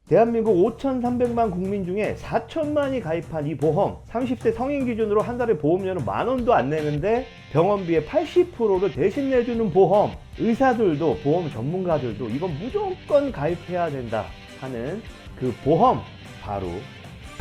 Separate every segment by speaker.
Speaker 1: 대한민국 5,300만 국민 중에 4천만이 가입한 이 보험, 30세 성인 기준으로 한 달에 보험료는 10,000원도 안 내는데 병원비의 80%를 대신 내주는 보험, 의사들도 보험 전문가들도 이건 무조건 가입해야 된다 하는 그 보험, 바로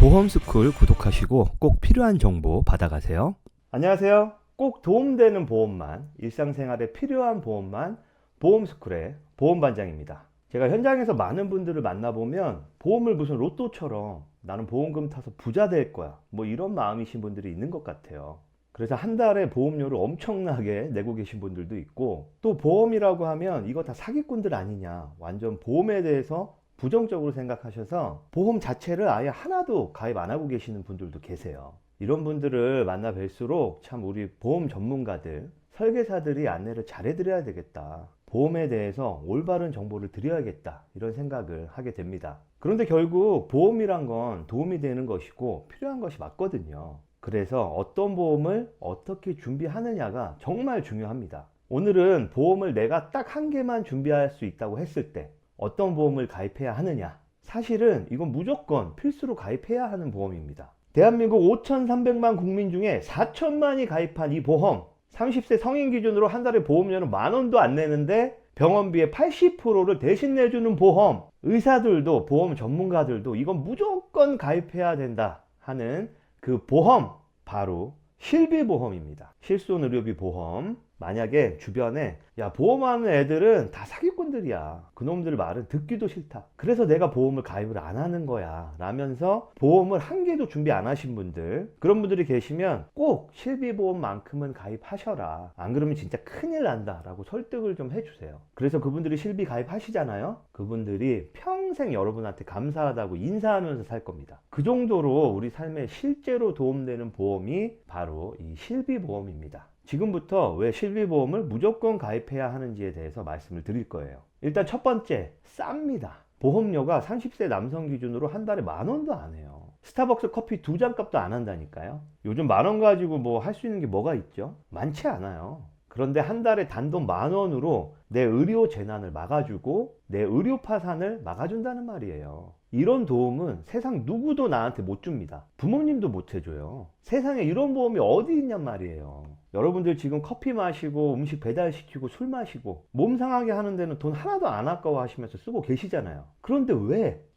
Speaker 2: 보험스쿨 구독하시고 꼭 필요한 정보 받아가세요.
Speaker 1: 안녕하세요. 꼭 도움되는 보험만, 일상생활에 필요한 보험만 보험스쿨의 보험반장입니다. 제가 현장에서 많은 분들을 만나보면 보험을 무슨 로또처럼 나는 보험금 타서 부자 될 거야, 뭐 이런 마음이신 분들이 있는 것 같아요. 그래서 한 달에 보험료를 엄청나게 내고 계신 분들도 있고, 또 보험이라고 하면 이거 다 사기꾼들 아니냐, 완전 보험에 대해서 부정적으로 생각하셔서 보험 자체를 아예 하나도 가입 안 하고 계시는 분들도 계세요. 이런 분들을 만나 뵐수록 참 우리 보험 전문가들, 설계사들이 안내를 잘 해드려야 되겠다, 보험에 대해서 올바른 정보를 드려야겠다, 이런 생각을 하게 됩니다. 그런데 결국 보험이란 건 도움이 되는 것이고 필요한 것이 맞거든요. 그래서 어떤 보험을 어떻게 준비하느냐가 정말 중요합니다. 오늘은 보험을 내가 딱 한 개만 준비할 수 있다고 했을 때 어떤 보험을 가입해야 하느냐, 사실은 이건 무조건 필수로 가입해야 하는 보험입니다. 대한민국 5,300만 국민 중에 4천만이 가입한 이 보험, 30세 성인 기준으로 한 달에 보험료는 10,000원도 안 내는데 병원비의 80%를 대신 내주는 보험, 의사들도 보험 전문가들도 이건 무조건 가입해야 된다 하는 그 보험, 바로 실비보험입니다. 실손의료비 보험. 만약에 주변에 야, 보험하는 애들은 다 사기꾼들이야, 그놈들 말은 듣기도 싫다, 그래서 내가 보험을 가입을 안 하는 거야 라면서 보험을 한 개도 준비 안 하신 분들, 그런 분들이 계시면 꼭 실비보험만큼은 가입하셔라, 안 그러면 진짜 큰일 난다 라고 설득을 좀 해주세요. 그래서 그분들이 실비 가입하시잖아요. 그분들이 평생 여러분한테 감사하다고 인사하면서 살 겁니다. 그 정도로 우리 삶에 실제로 도움되는 보험이 바로 이 실비보험입니다. 지금부터 왜 실비보험을 무조건 가입해야 하는지에 대해서 말씀을 드릴 거예요. 일단 첫 번째, 쌉니다. 보험료가 30세 남성 기준으로 한 달에 10,000원도 안 해요. 스타벅스 커피 2잔 값도 안 한다니까요. 요즘 10,000원 가지고 뭐 할 수 있는 게 뭐가 있죠? 많지 않아요. 그런데 한 달에 단돈 10,000원으로 내 의료 재난을 막아주고 내 의료 파산을 막아준다는 말이에요. 이런 도움은 세상 누구도 나한테 못 줍니다. 부모님도 못 해줘요. 세상에 이런 보험이 어디 있냔 말이에요. 여러분들 지금 커피 마시고 음식 배달시키고 술 마시고 몸 상하게 하는 데는 돈 하나도 안 아까워 하시면서 쓰고 계시잖아요. 그런데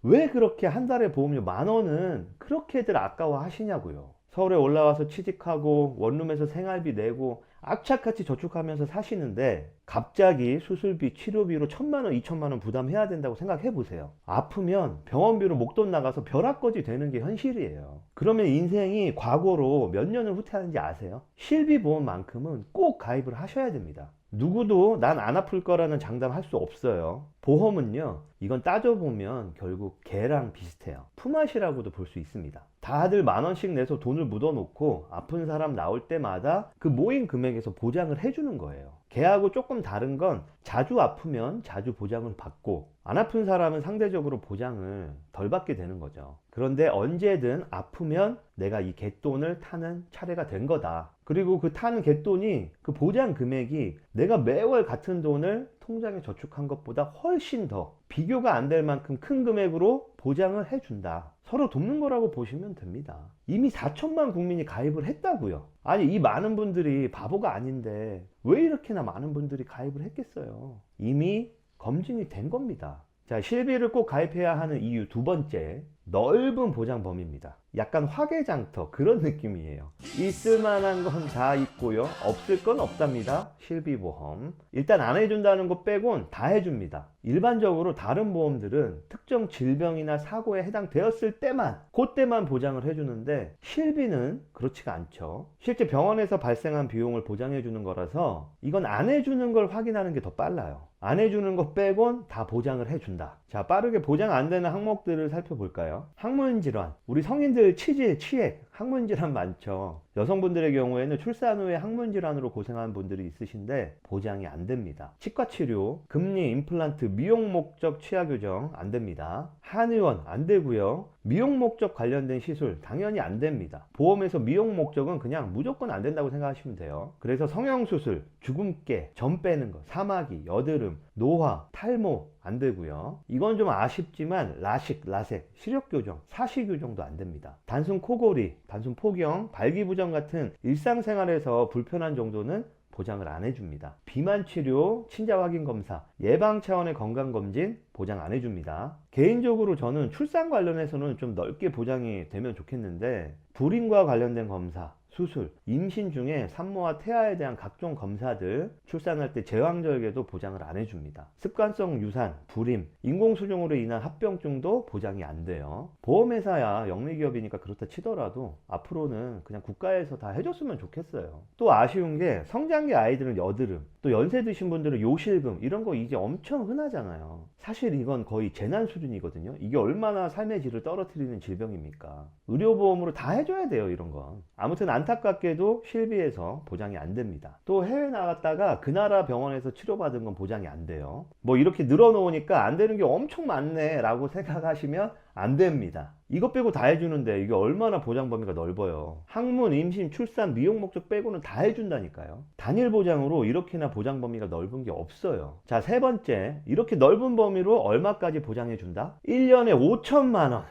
Speaker 1: 왜 그렇게 한 달에 보험료 10,000원은 그렇게들 아까워 하시냐고요. 서울에 올라와서 취직하고 원룸에서 생활비 내고 악착같이 저축하면서 사시는데 갑자기 수술비, 치료비로 1,000만원, 2,000만원 부담해야 된다고 생각해 보세요. 아프면 병원비로 목돈 나가서 벼락거지 되는 게 현실이에요. 그러면 인생이 과거로 몇 년을 후퇴하는지 아세요? 실비보험만큼은 꼭 가입을 하셔야 됩니다. 누구도 난 안 아플 거라는 장담할 수 없어요. 보험은요, 이건 따져보면 결국 개랑 비슷해요. 품앗이라고도 볼 수 있습니다. 다들 10,000원씩 내서 돈을 묻어놓고 아픈 사람 나올 때마다 그 모인 금액에서 보장을 해주는 거예요. 개하고 조금 다른 건 자주 아프면 자주 보장을 받고 안 아픈 사람은 상대적으로 보장을 덜 받게 되는 거죠. 그런데 언제든 아프면 내가 이 갯돈을 타는 차례가 된 거다. 그리고 그 타는 갯돈이, 그 보장 금액이 내가 매월 같은 돈을 통장에 저축한 것보다 훨씬 더 비교가 안 될 만큼 큰 금액으로 보장을 해준다. 서로 돕는 거라고 보시면 됩니다. 이미 4천만 국민이 가입을 했다고요. 아니, 이 많은 분들이 바보가 아닌데 왜 이렇게나 많은 분들이 가입을 했겠어요? 이미 검증이 된 겁니다. 자, 실비를 꼭 가입해야 하는 이유 두 번째, 넓은 보장 범위입니다. 약간 화개장터 그런 느낌이에요. 있을 만한 건 다 있고요, 없을 건 없답니다. 실비보험 일단 안 해준다는 거 빼곤 다 해줍니다. 일반적으로 다른 보험들은 특정 질병이나 사고에 해당되었을 때만, 그때만 보장을 해주는데 실비는 그렇지가 않죠. 실제 병원에서 발생한 비용을 보장해 주는 거라서 이건 안 해주는 걸 확인하는 게 더 빨라요. 안 해주는 거 빼곤 다 보장을 해준다. 자, 빠르게 보장 안 되는 항목들을 살펴볼까요? 항문질환, 우리 성인들 치질, 치액, 항문질환 많죠. 여성분들의 경우에는 출산 후에 항문 질환으로 고생하는 분들이 있으신데 보장이 안 됩니다. 치과 치료, 금리, 임플란트, 미용 목적 치아 교정 안 됩니다. 한의원 안 되고요. 미용 목적 관련된 시술 당연히 안 됩니다. 보험에서 미용 목적은 그냥 무조건 안 된다고 생각하시면 돼요. 그래서 성형수술, 주근깨, 점 빼는 거, 사마귀, 여드름, 노화, 탈모 안 되고요. 이건 좀 아쉽지만 라식, 라섹, 시력 교정, 사시 교정도 안 됩니다. 단순 코골이, 단순 폭염, 발기부전 같은 일상생활에서 불편한 정도는 보장을 안 해줍니다. 비만 치료, 친자 확인 검사, 예방 차원의 건강검진 보장 안 해줍니다. 개인적으로 저는 출산 관련해서는 좀 넓게 보장이 되면 좋겠는데 불임과 관련된 검사, 수술, 임신 중에 산모와 태아에 대한 각종 검사들, 출산할 때 제왕절개도 보장을 안 해줍니다. 습관성 유산, 불임, 인공수정으로 인한 합병증도 보장이 안 돼요. 보험회사야 영리기업이니까 그렇다 치더라도 앞으로는 그냥 국가에서 다 해줬으면 좋겠어요. 또 아쉬운 게 성장기 아이들은 여드름, 또 연세 드신 분들은 요실금 이런 거 이제 엄청 흔하잖아요. 사실 이건 거의 재난 수준이거든요. 이게 얼마나 삶의 질을 떨어뜨리는 질병입니까? 의료보험으로 다 해줘야 돼요, 이런 건. 아무튼 안타깝게도 실비에서 보장이 안 됩니다. 또 해외 나갔다가 그 나라 병원에서 치료받은 건 보장이 안 돼요. 뭐 이렇게 늘어놓으니까 안 되는 게 엄청 많네 라고 생각하시면 안 됩니다. 이것 빼고 다 해주는데 이게 얼마나 보장 범위가 넓어요. 항문, 임신, 출산, 미용 목적 빼고는 다 해준다니까요. 단일 보장으로 이렇게나 보장 범위가 넓은 게 없어요. 자, 세 번째, 이렇게 넓은 범위로 얼마까지 보장해준다? 1년에 5천만 원.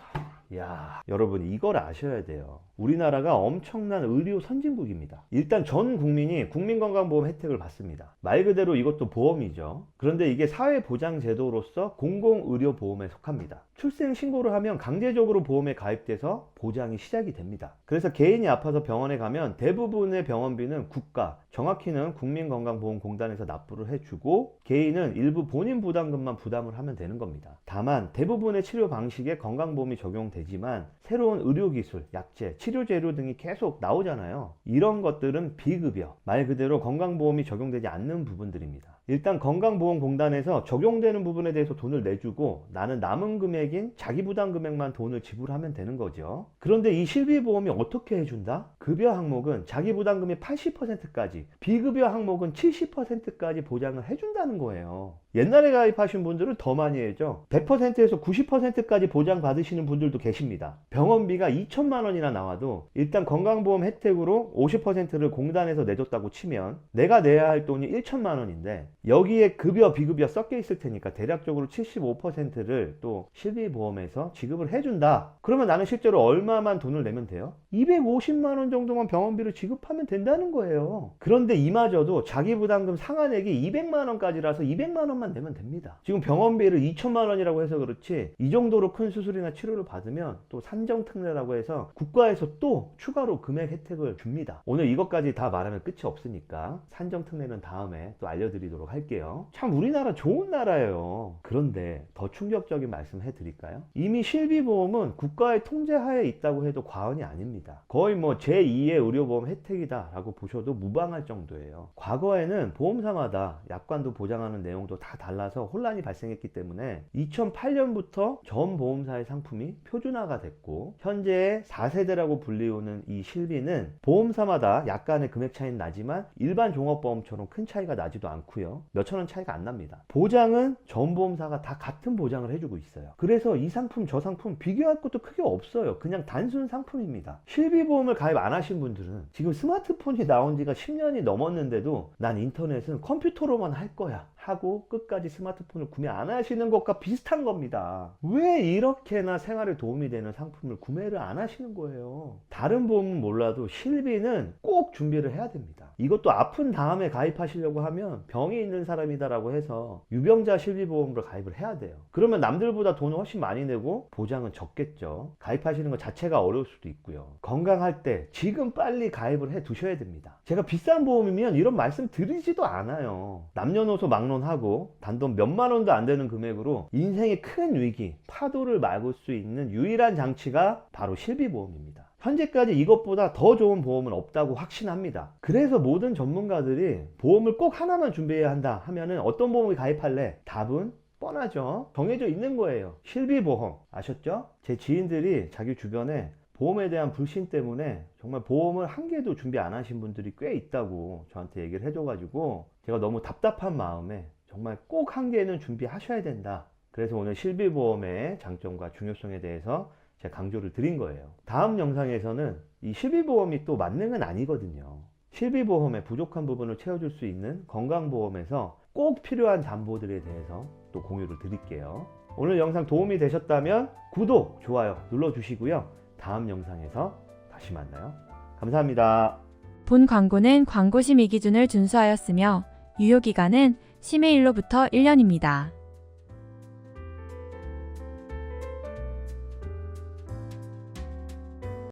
Speaker 1: 야, 여러분 이걸 아셔야 돼요. 우리나라가 엄청난 의료 선진국입니다. 일단 전 국민이 국민건강보험 혜택을 받습니다. 말 그대로 이것도 보험이죠. 그런데 이게 사회보장제도로서 공공의료보험에 속합니다. 출생신고를 하면 강제적으로 보험에 가입돼서 보장이 시작이 됩니다. 그래서 개인이 아파서 병원에 가면 대부분의 병원비는 국가, 정확히는 국민건강보험공단에서 납부를 해주고 개인은 일부 본인 부담금만 부담을 하면 되는 겁니다. 다만 대부분의 치료 방식에 건강보험이 적용되지만 새로운 의료기술, 약제, 치료재료 등이 계속 나오잖아요. 이런 것들은 비급여, 말 그대로 건강보험이 적용되지 않는 부분들입니다. 일단 건강보험공단에서 적용되는 부분에 대해서 돈을 내주고 나는 남은 금액인 자기부담 금액만 돈을 지불하면 되는 거죠. 그런데 이 실비보험이 어떻게 해준다? 급여 항목은 자기부담금의 80%까지, 비급여 항목은 70%까지 보장을 해준다는 거예요. 옛날에 가입하신 분들은 더 많이 해죠. 100%에서 90%까지 보장 받으시는 분들도 계십니다. 병원비가 2천만 원이나 나와도 일단 건강보험 혜택으로 50%를 공단에서 내줬다고 치면 내가 내야 할 돈이 1천만 원인데 여기에 급여, 비급여 섞여 있을 테니까 대략적으로 75%를 또 실비보험에서 지급을 해준다. 그러면 나는 실제로 얼마만 돈을 내면 돼요? 250만 원 정도만 병원비로 지급하면 된다는 거예요. 그런데 이마저도 자기부담금 상한액이 200만 원까지라서 200만 원만 내면 됩니다. 지금 병원비를 2천만 원이라고 해서 그렇지 이 정도로 큰 수술이나 치료를 받으면 또 산정특례라고 해서 국가에서 또 추가로 금액 혜택을 줍니다. 오늘 이것까지 다 말하면 끝이 없으니까 산정특례는 다음에 또 알려드리도록 할게요. 참 우리나라 좋은 나라예요. 그런데 더 충격적인 말씀 해드릴까요? 이미 실비보험은 국가의 통제하에 있다고 해도 과언이 아닙니다. 거의 뭐 제2의 의료보험 혜택이다 라고 보셔도 무방할 정도예요. 과거에는 보험사마다 약관도 보장하는 내용도 다 달라서 혼란이 발생했기 때문에 2008년부터 전 보험사의 상품이 표준화가 됐고 현재 4세대라고 불리우는 이 실비는 보험사마다 약간의 금액 차이는 나지만 일반 종합보험처럼 큰 차이가 나지도 않고요. 몇천 원 차이가 안 납니다. 보장은 전 보험사가 다 같은 보장을 해주고 있어요. 그래서 이 상품 저 상품 비교할 것도 크게 없어요. 그냥 단순 상품입니다. 실비보험을 가입 안 하신 분들은 지금 스마트폰이 나온 지가 10년이 넘었는데도 난 인터넷은 컴퓨터로만 할 거야 하고 끝까지 스마트폰을 구매 안 하시는 것과 비슷한 겁니다. 왜 이렇게나 생활에 도움이 되는 상품을 구매를 안 하시는 거예요? 다른 보험은 몰라도 실비는 꼭 준비를 해야 됩니다. 이것도 아픈 다음에 가입하시려고 하면 병이 있는 사람이다라고 해서 유병자 실비보험으로 가입을 해야 돼요. 그러면 남들보다 돈을 훨씬 많이 내고 보장은 적겠죠. 가입하시는 것 자체가 어려울 수도 있고요. 건강할 때 지금 빨리 가입을 해 두셔야 됩니다. 제가 비싼 보험이면 이런 말씀 드리지도 않아요. 남녀노소 막론하고 단돈 몇만 원도 안 되는 금액으로 인생의 큰 위기, 파도를 막을 수 있는 유일한 장치가 바로 실비보험입니다. 현재까지 이것보다 더 좋은 보험은 없다고 확신합니다. 그래서 모든 전문가들이 보험을 꼭 하나만 준비해야 한다 하면은 어떤 보험을 가입할래? 답은 뻔하죠. 정해져 있는 거예요. 실비보험. 아셨죠? 제 지인들이 자기 주변에 보험에 대한 불신 때문에 정말 보험을 한 개도 준비 안 하신 분들이 꽤 있다고 저한테 얘기를 해줘가지고 제가 너무 답답한 마음에 정말 꼭 한 개는 준비하셔야 된다. 그래서 오늘 실비보험의 장점과 중요성에 대해서 제가 강조를 드린 거예요. 다음 영상에서는 이 실비보험이 또 만능은 아니거든요. 실비보험의 부족한 부분을 채워줄 수 있는 건강보험에서 꼭 필요한 담보들에 대해서 또 공유를 드릴게요. 오늘 영상 도움이 되셨다면 구독, 좋아요 눌러주시고요. 다음 영상에서 다시 만나요. 감사합니다.
Speaker 3: 본 광고는 광고 심의 기준을 준수하였으며 유효기간은 심의일로부터 1년입니다.